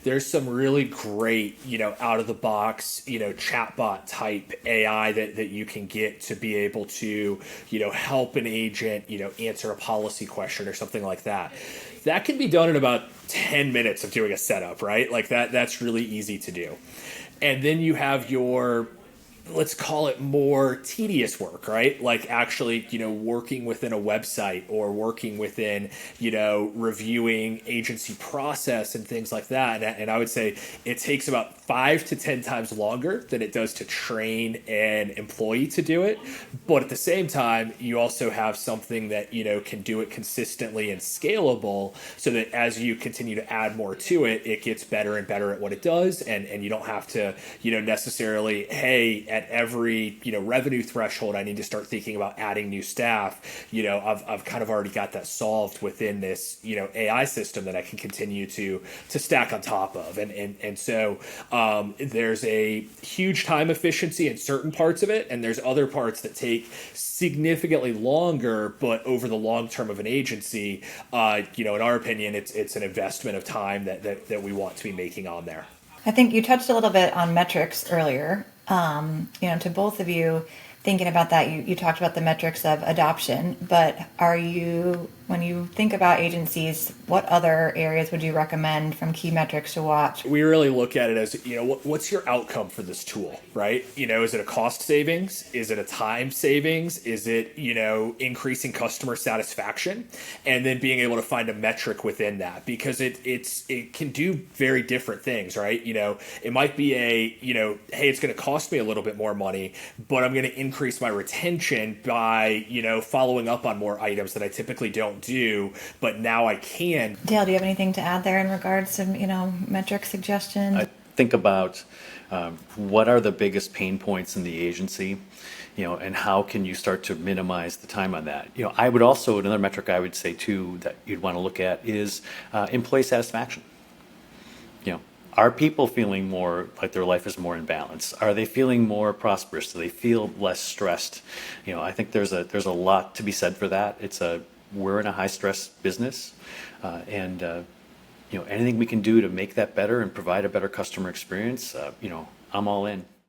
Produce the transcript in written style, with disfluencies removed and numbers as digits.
there's some really great, out of the box, chatbot type AI that you can get to be able to, help an agent, answer a policy question or something like that. That can be done in about 10 minutes of doing a setup, right? Like that's really easy to do. And then you have your, let's call it, more tedious work, right? Like actually, working within a website or working within, reviewing agency process and things like that. And I would say it takes about 5 to 10 times longer than it does to train an employee to do it. But at the same time, you also have something that, can do it consistently and scalable so that as you continue to add more to it, it gets better and better at what it does. And you don't have to, necessarily, hey, at every revenue threshold I need to start thinking about adding new staff. I've kind of already got that solved within this AI system that I can continue to stack on top of. And so there's a huge time efficiency in certain parts of it, and there's other parts that take significantly longer, but over the long term of an agency, in our opinion, it's an investment of time that we want to be making on there. I think you touched a little bit on metrics earlier. To both of you, thinking about that, you talked about the metrics of adoption, but when you think about agencies, what other areas would you recommend from key metrics to watch? We really look at it as, what's your outcome for this tool, right? Is it a cost savings? Is it a time savings? Is it, increasing customer satisfaction? And then being able to find a metric within that, because it can do very different things, right? It might be hey, it's going to cost me a little bit more money, but I'm going to increase my retention by, following up on more items that I typically don't do, but now I can. Dale, do you have anything to add there in regards to, metric suggestion? I think about what are the biggest pain points in the agency, and how can you start to minimize the time on that? I would also, another metric I would say too that you'd want to look at is employee satisfaction. Are people feeling more like their life is more in balance? Are they feeling more prosperous? Do they feel less stressed? I think there's a lot to be said for that. We're in a high stress business, and anything we can do to make that better and provide a better customer experience, I'm all in.